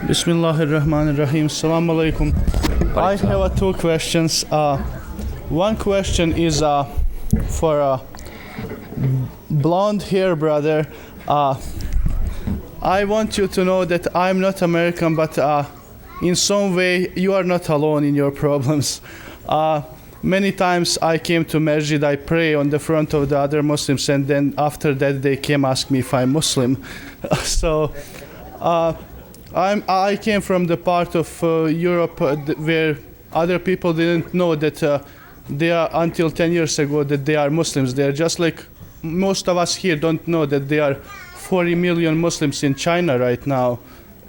Bismillahirrahmanirrahim. Assalamu alaikum. I have two questions. One question is for a blonde hair brother. I want you to know that I'm not American, but in some way you are not alone in your problems. Many times I came to masjid, I pray on the front of the other Muslims, and then after that they came ask me if I'm Muslim. So I came from the part of Europe where other people didn't know that they are, until 10 years ago, that they are Muslims. They are just like most of us here don't know that there are 40 million Muslims in China right now,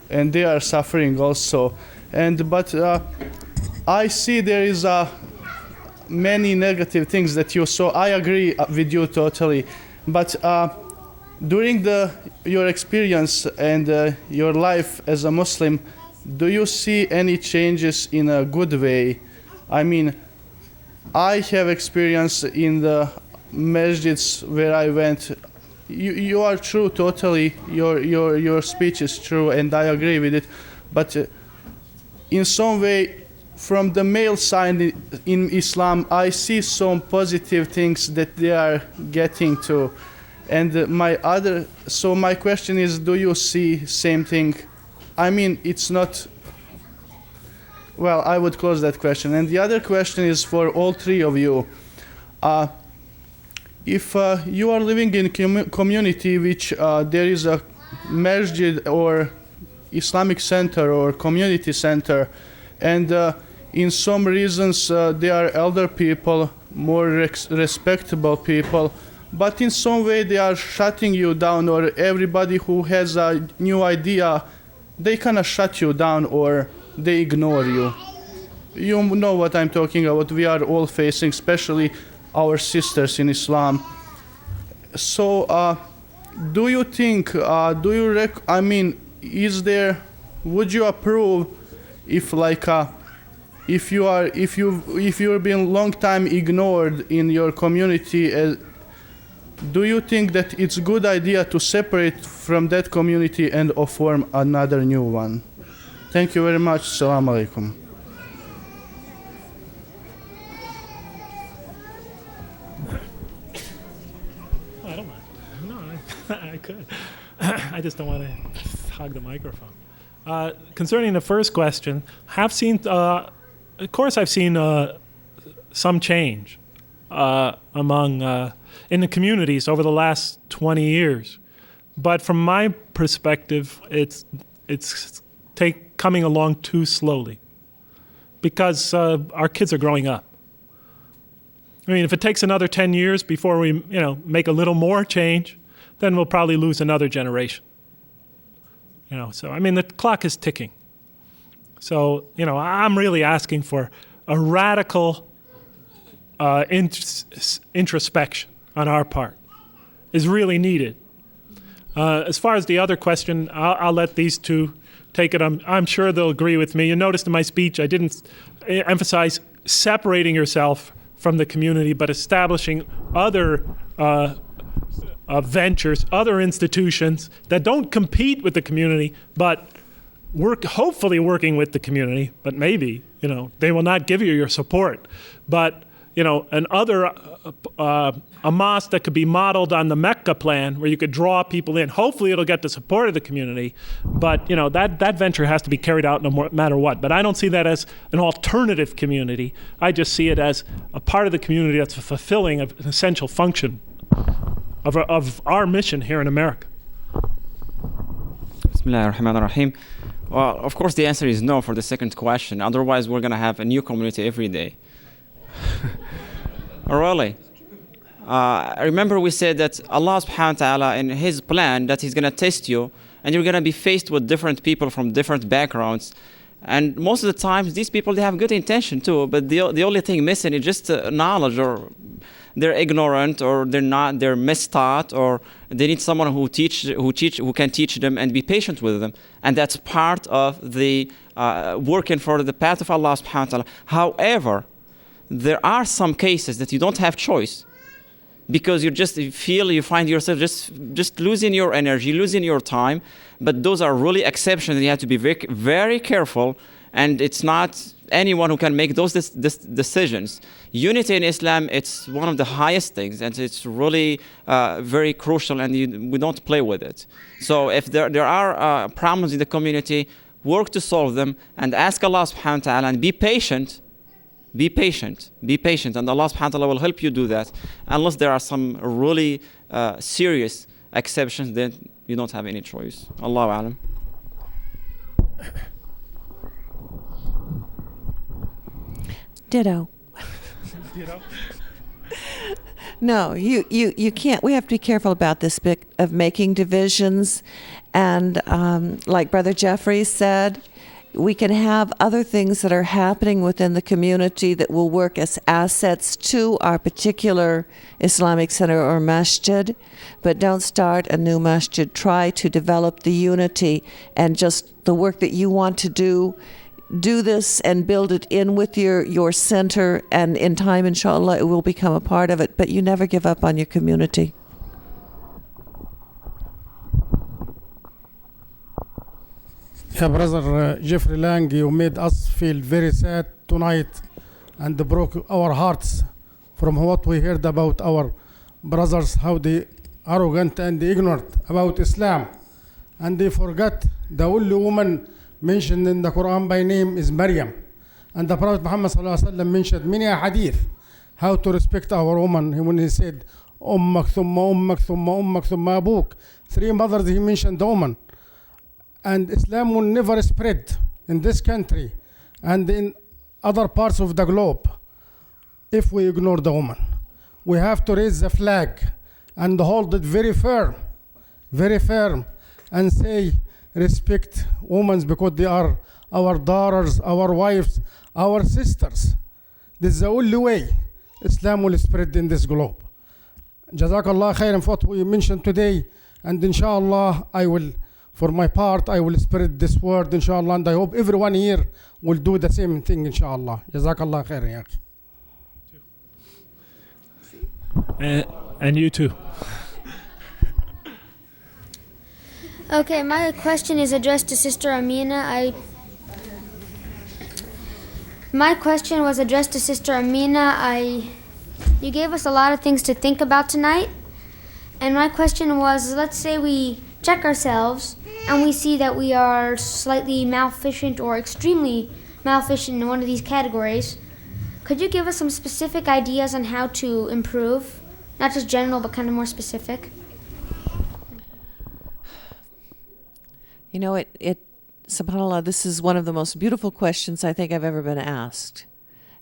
and they are suffering also. But I see there is many negative things that you saw. I agree with you totally, but during your experience and your life as a Muslim, do you see any changes in a good way? I mean, I have experience in the masjids where I went. You are true totally. Your speech is true, and I agree with it. But in some way, from the male side in Islam, I see some positive things that they are getting to. And my question is, do you see same thing? I mean, it's not. Well, I would close that question. And the other question is for all three of you. If you are living in a community which there is a masjid or Islamic center or community center, and in some reasons they are elder people, more respectable people, but in some way they are shutting you down, or everybody who has a new idea, they kind of shut you down or they ignore you. You know what I'm talking about. We are all facing, especially our sisters in Islam. So do you think, would you approve if if you've been long time ignored in your community, do you think that it's a good idea to separate from that community and form another new one? Thank you very much. Assalamu alaikum. I don't mind. No, I could. I just don't want to hog the microphone. Concerning the first question, I've seen some change among in the communities over the last 20 years, but from my perspective, it's coming along too slowly because our kids are growing up. I mean, if it takes another 10 years before we make a little more change, then we'll probably lose another generation. So I mean, the clock is ticking. So I'm really asking for a radical introspection on our part is really needed. As far as the other question, I'll let these two take it. I'm sure they'll agree with me. You noticed in my speech I didn't emphasize separating yourself from the community, but establishing other ventures, other institutions that don't compete with the community, but hopefully working with the community. But maybe they will not give you your support. But a mosque that could be modeled on the Mecca plan, where you could draw people in. Hopefully, it'll get the support of the community. But that venture has to be carried out no matter what. But I don't see that as an alternative community. I just see it as a part of the community that's fulfilling an essential function of our mission here in America. Bismillahirrahmanirrahim. Well, of course, the answer is no for the second question. Otherwise, we're going to have a new community every day. Really? Remember we said that Allah subhanahu wa ta'ala in His plan that He's going to test you, and you're going to be faced with different people from different backgrounds. And most of the times these people, they have good intention too, but the only thing missing is just knowledge, or they're ignorant, or they're mistaught, or they need someone who can teach them and be patient with them. And that's part of the working for the path of Allah subhanahu wa ta'ala. However, there are some cases that you don't have choice. because you find yourself just losing your energy, losing your time. But those are really exceptions, and you have to be very, very careful. And it's not anyone who can make those decisions. Unity in Islam, it's one of the highest things, and it's really very crucial, and we don't play with it. So if there are problems in the community, work to solve them, and ask Allah subhanahu wa ta'ala, and be patient. Be patient, and Allah subhanahu wa ta'ala will help you do that. Unless there are some really serious exceptions, then you don't have any choice. Allahu alam. Ditto. No, you can't. We have to be careful about this bit of making divisions. And like Brother Jeffrey said, we can have other things that are happening within the community that will work as assets to our particular Islamic center or masjid, but don't start a new masjid. Try to develop the unity and just the work that you want to do. Do this and build it in with your center, and in time, inshallah, it will become a part of it, but you never give up on your community. Yeah, Brother Jeffrey Lang, you made us feel very sad tonight and broke our hearts from what we heard about our brothers, how they arrogant and ignorant about Islam. And they forgot the only woman mentioned in the Quran by name is Maryam. And the Prophet Muhammad ﷺ mentioned many a hadith how to respect our woman when he said, Ummak, thumma ummak, thumma ummak, thumma abuk. 3 mothers he mentioned the woman. And Islam will never spread in this country and in other parts of the globe if we ignore the woman. We have to raise the flag and hold it very firm, and say, respect women because they are our daughters, our wives, our sisters. This is the only way Islam will spread in this globe. Jazakallah khairan for what we mentioned today, and inshallah for my part, I will spread this word, inshallah, and I hope everyone here will do the same thing, inshallah. Jazakallah khairan, ya akhi. And you too. Okay, my question is addressed to Sister Aminah. My question was addressed to Sister Aminah. You gave us a lot of things to think about tonight. And my question was, let's say we check ourselves and we see that we are slightly malfeasant or extremely malfeasant in one of these categories. Could you give us some specific ideas on how to improve? Not just general, but kind of more specific. You know, subhanAllah, this is one of the most beautiful questions I think I've ever been asked.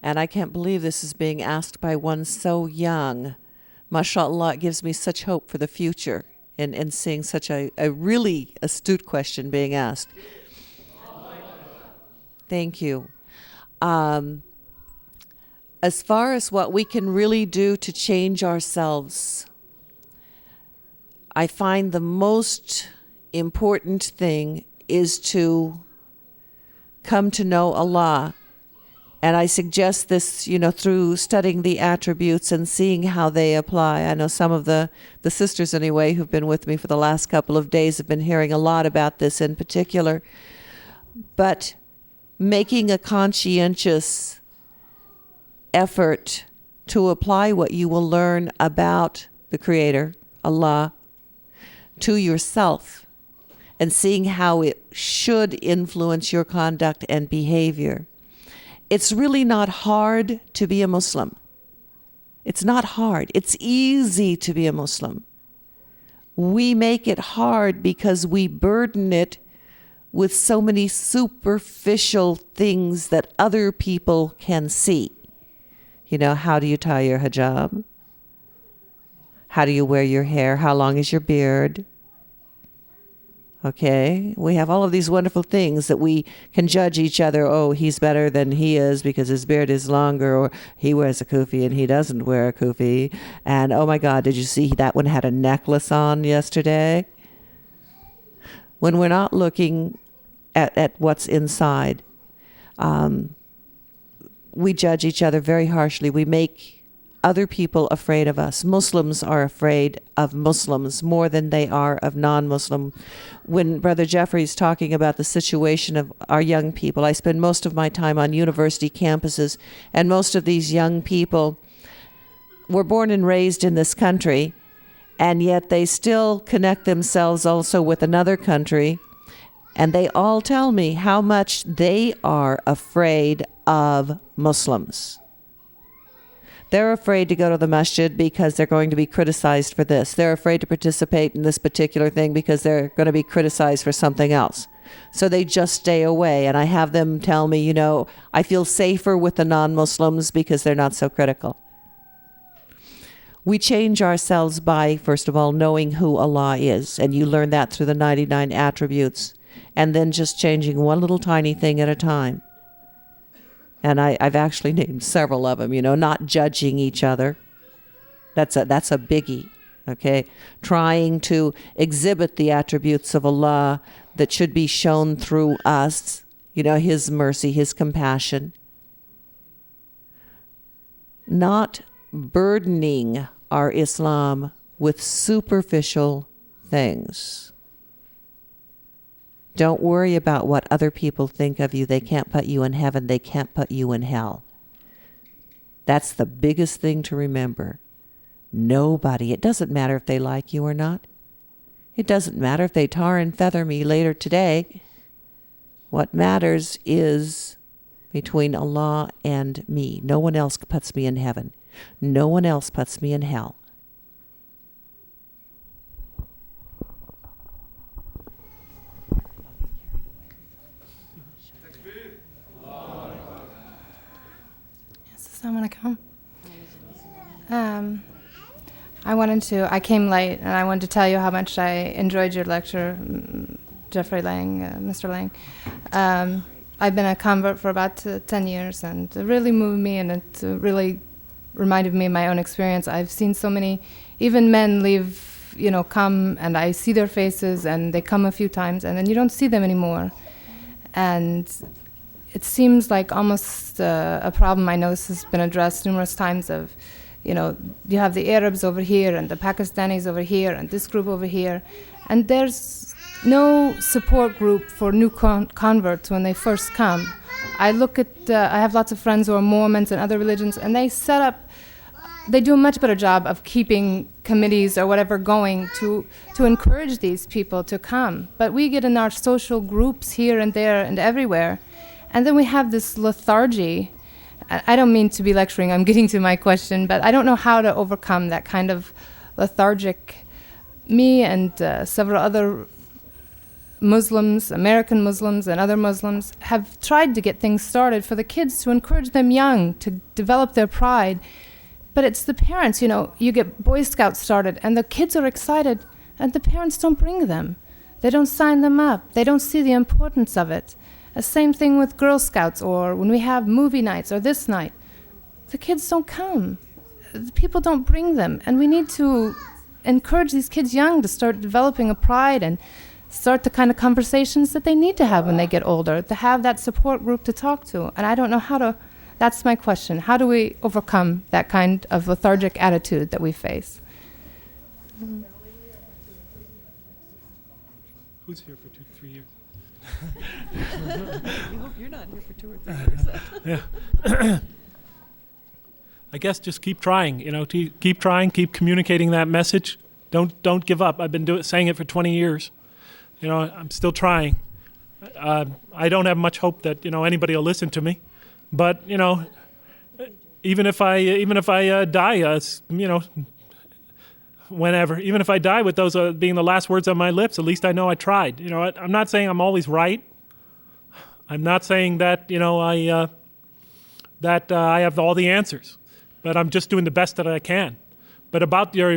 And I can't believe this is being asked by one so young. MashaAllah, it gives me such hope for the future in seeing such a really astute question being asked. Thank you. As far as what we can really do to change ourselves, I find the most important thing is to come to know Allah. And I suggest this, through studying the attributes and seeing how they apply. I know some of the sisters, anyway, who've been with me for the last couple of days have been hearing a lot about this in particular. But making a conscientious effort to apply what you will learn about the Creator, Allah, to yourself, and seeing how it should influence your conduct and behavior. It's really not hard to be a Muslim. It's not hard. It's easy to be a Muslim. We make it hard because we burden it with so many superficial things that other people can see. How do you tie your hijab? How do you wear your hair? How long is your beard? Okay, we have all of these wonderful things that we can judge each other. Oh, he's better than he is because his beard is longer, or he wears a kufi and he doesn't wear a kufi. And oh my God, did you see that one had a necklace on yesterday? When we're not looking at what's inside, we judge each other very harshly. We make other people afraid of us. Muslims are afraid of Muslims more than they are of non-Muslim. When Brother Jeffrey's talking about the situation of our young people, I spend most of my time on university campuses, and most of these young people were born and raised in this country, and yet they still connect themselves also with another country, and they all tell me how much they are afraid of Muslims. They're afraid to go to the masjid because they're going to be criticized for this. They're afraid to participate in this particular thing because they're going to be criticized for something else. So they just stay away. And I have them tell me, I feel safer with the non-Muslims because they're not so critical. We change ourselves by, first of all, knowing who Allah is. And you learn that through the 99 attributes. And then just changing one little tiny thing at a time. And I've actually named several of them, not judging each other. That's a biggie, okay? Trying to exhibit the attributes of Allah that should be shown through us, His mercy, His compassion. Not burdening our Islam with superficial things. Don't worry about what other people think of you. They can't put you in heaven. They can't put you in hell. That's the biggest thing to remember. Nobody. It doesn't matter if they like you or not. It doesn't matter if they tar and feather me later today. What matters is between Allah and me. No one else puts me in heaven. No one else puts me in hell. Assalamualaikum. I came late, and I wanted to tell you how much I enjoyed your lecture, Jeffrey Lang, Mr. Lang. I've been a convert for about 10 years, and it really moved me, and it really reminded me of my own experience. I've seen so many, even men leave, come, and I see their faces, and they come a few times, and then you don't see them anymore. And it seems like almost a problem. I know this has been addressed numerous times of, you have the Arabs over here and the Pakistanis over here and this group over here. And there's no support group for new converts when they first come. I have lots of friends who are Mormons and other religions, and they do a much better job of keeping committees or whatever going to encourage these people to come. But we get in our social groups here and there and everywhere. And then we have this lethargy. I don't mean to be lecturing, I'm getting to my question, but I don't know how to overcome that kind of lethargic. Me and several other Muslims, American Muslims and other Muslims, have tried to get things started for the kids to encourage them young to develop their pride. But it's the parents, you get Boy Scouts started and the kids are excited and the parents don't bring them. They don't sign them up. They don't see the importance of it. The same thing with Girl Scouts, or when we have movie nights or this night. The kids don't come. The people don't bring them. And we need to encourage these kids young to start developing a pride and start the kind of conversations that they need to have when they get older, to have that support group to talk to. And I don't know that's my question. How do we overcome that kind of lethargic attitude that we face? Who's here for 2-3 years? You hope you're not here for 2 or 3 years. Yeah. I guess just keep trying, keep trying, keep communicating that message. Don't give up. I've been saying it for 20 years. I'm still trying. I don't have much hope that, anybody will listen to me. But, even if I die, whenever, even if I die with those being the last words on my lips, at least I know I tried. I'm not saying I'm always right. I'm not saying that, I have all the answers, but I'm just doing the best that I can. But about your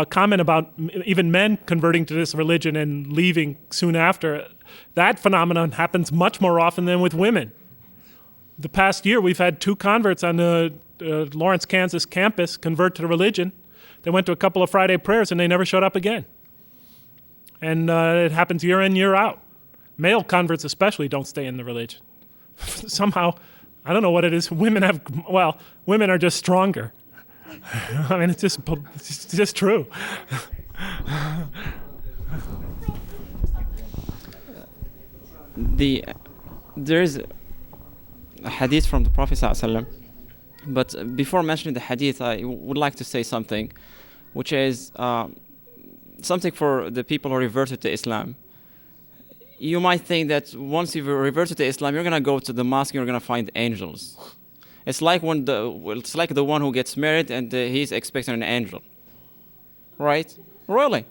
comment about even men converting to this religion and leaving soon after, that phenomenon happens much more often than with women. The past year, we've had 2 converts on the Lawrence, Kansas campus convert to the religion. They went to a couple of Friday prayers and they never showed up again. And it happens year in, year out. Male converts especially don't stay in the religion. Somehow, I don't know what it is. Women are just stronger. I mean, it's just true. There is a hadith from the Prophet ﷺ, but before mentioning the hadith, I would like to say something, which is something for the people who reverted to Islam. You might think that once you've reverted to Islam, you're gonna go to the mosque, you're gonna find angels. It's like the one who gets married and he's expecting an angel, right? Really,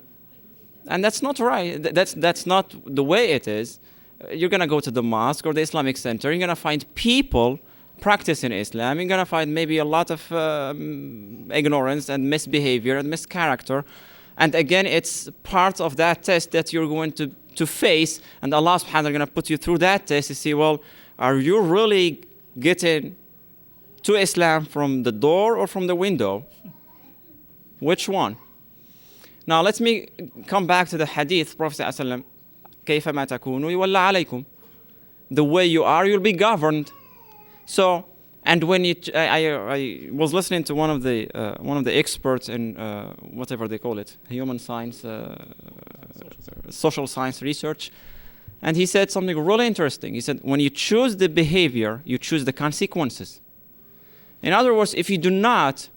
and that's not right. That's not the way it is. You're gonna go to the mosque or the Islamic center. You're gonna find people practicing Islam. You're gonna find maybe a lot of ignorance and misbehavior and mischaracter. And again, it's part of that test that you're going to face. And Allah subhanahu wa ta'ala is gonna put you through that test to see, well, are you really getting to Islam from the door or from the window? Which one? Now let me come back to the hadith. Prophet ﷺ, كيفما تكونوا يولى عليكم. The way you are, you'll be governed. So, and when I was listening to one of the experts in whatever they call it, human science, social science research, and he said something really interesting. He said, when you choose the behavior, you choose the consequences. In other words, if you do not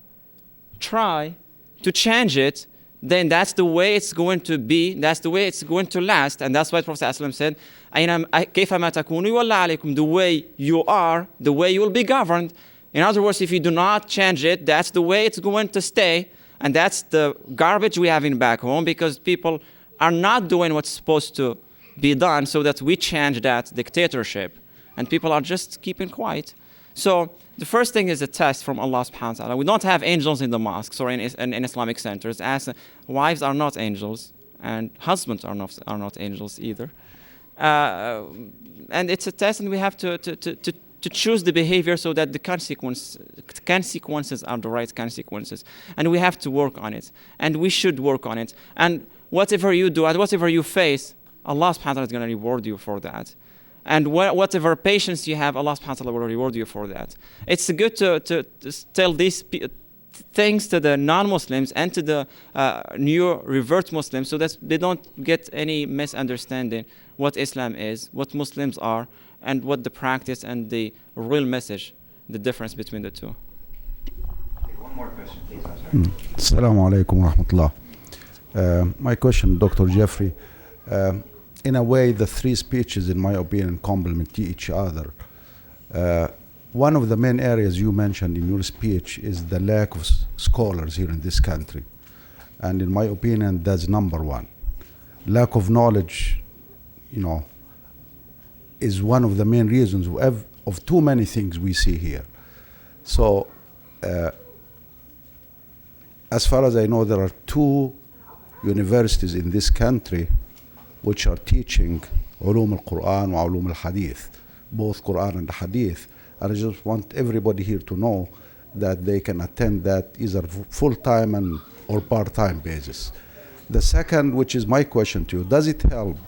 try to change it, then that's the way it's going to be, that's the way it's going to last. And that's why Prophet ﷺ said, كيفما تكونوا يولى عليكم. The way you are, the way you will be governed. In other words, if you do not change it, that's the way it's going to stay. And that's the garbage we have in back home, because people are not doing what's supposed to be done, so that we change that dictatorship. And people are just keeping quiet. So the first thing is a test from Allah subhanahu wa ta'ala. We don't have angels in the mosques or in Islamic centers, as wives are not angels and husbands are not angels either. And it's a test, and we have to choose the behavior so that the consequences are the right consequences. And we have to work on it. And we should work on it. And whatever you do and whatever you face, Allah subhanahu wa ta'ala is going to reward you for that. And whatever patience you have, Allah subhanahu wa ta'ala will reward you for that. It's good to tell these things to the non-Muslims and to the new revert Muslims, so that they don't get any misunderstanding what Islam is, what Muslims are, and what the practice and the real message, the difference between the two. Okay, one more question, please. I'm sorry. Assalamu alaikum wa rahmatullah. My question, Dr. Jeffrey. In a way, the three speeches, in my opinion, complement each other. One of the main areas you mentioned in your speech is the lack of scholars here in this country. And in my opinion, that's number one. Lack of knowledge, is one of the main reasons of too many things we see here. So, as far as I know, there are two universities in this country which are teaching علوم القرآن وعلوم الحديث, both Quran and Hadith. And I just want everybody here to know that they can attend that either full-time or part-time basis. The second, which is my question to you, does it help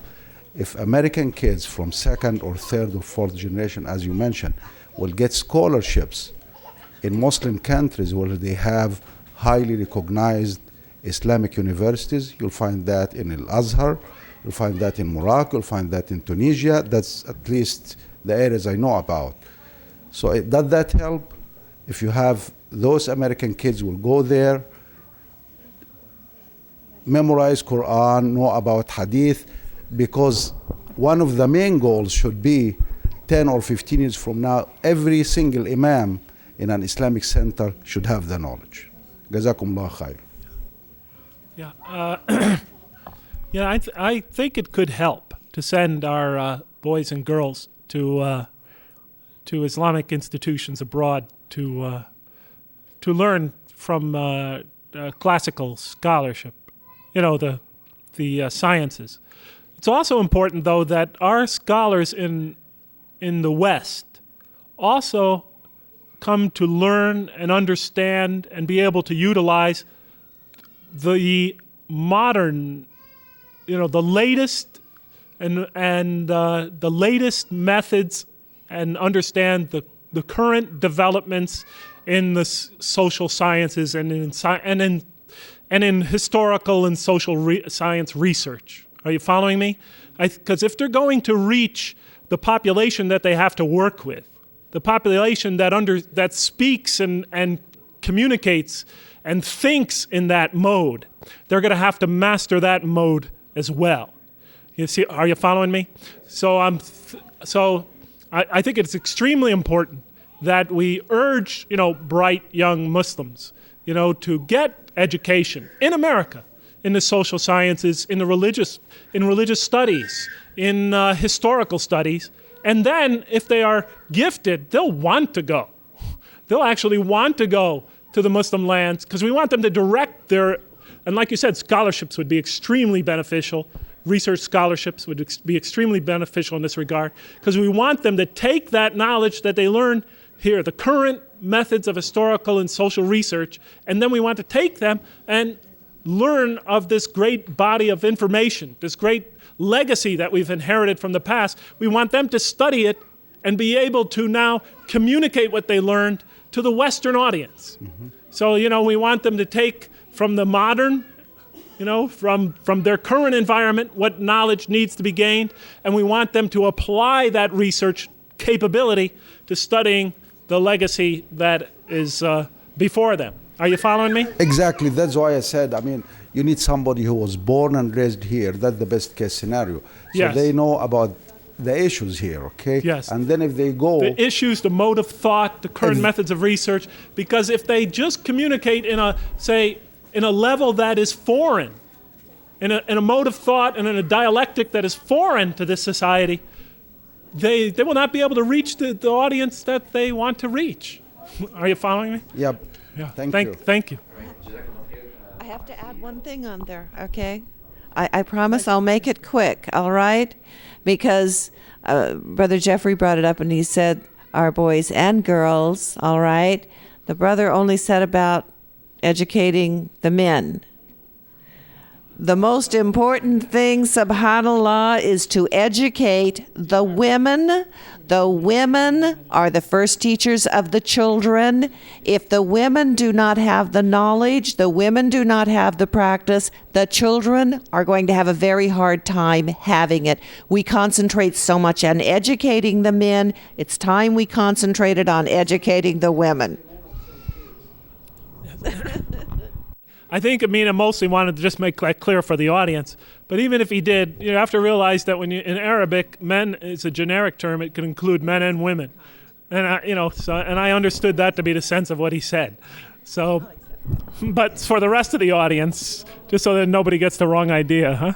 if American kids from second or third or fourth generation, as you mentioned, will get scholarships in Muslim countries where they have highly recognized Islamic universities? You'll find that in Al-Azhar, you'll find that in Morocco, you'll find that in Tunisia. That's at least the areas I know about. So does that help? If you have those American kids will go there, memorize Quran, know about Hadith, because one of the main goals should be 10 or 15 years from now, every single imam in an Islamic center should have the knowledge. Jazakumullah khair. Yeah. I think it could help to send our boys and girls to Islamic institutions abroad to learn from classical scholarship, the sciences. It's also important, though, that our scholars in the West also come to learn and understand and be able to utilize the modern, the latest and the latest methods, and understand the current developments in the social sciences and in historical and social science research. Are you following me? Because if they're going to reach the population that they have to work with, the population that speaks and communicates and thinks in that mode, they're going to have to master that mode as well. You see, are you following me? So I think it's extremely important that we urge, bright young Muslims, to get education in America, in the social sciences, in religious studies, in historical studies, and then if they are gifted, they'll want to go. They'll actually want to go to the Muslim lands because we want them to direct and like you said, scholarships would be extremely beneficial. Research scholarships would be extremely beneficial in this regard because we want them to take that knowledge that they learn here, the current methods of historical and social research, and then we want to take them and learn of this great body of information, this great legacy that we've inherited from the past. We want them to study it and be able to now communicate what they learned to the Western audience. Mm-hmm. So, we want them to take from the modern, from their current environment, what knowledge needs to be gained, and we want them to apply that research capability to studying the legacy that is before them. Are you following me? Exactly. That's why I said, you need somebody who was born and raised here. That's the best case scenario. So yes. They know about the issues here, okay? Yes. And then if they go... The issues, the mode of thought, the current methods of research, because if they just communicate in a level that is foreign, in a mode of thought and in a dialectic that is foreign to this society, they will not be able to reach the audience that they want to reach. Are you following me? Yep. Yeah. Thank you. Thank you. I have to add one thing on there, okay? I promise I'll make it quick, all right? Because Brother Jeffrey brought it up and he said our boys and girls, all right? The brother only said about educating the men. The most important thing, subhanAllah, is to educate the women. The women are the first teachers of the children. If the women do not have the knowledge, the women do not have the practice, the children are going to have a very hard time having it. We concentrate so much on educating the men. It's time we concentrated on educating the women. I think Aminah mostly wanted to just make that clear for the audience. But even if he did, you have to realize that in Arabic, men is a generic term. It can include men and women. And I understood that to be the sense of what he said. So, but for the rest of the audience, just so that nobody gets the wrong idea, huh?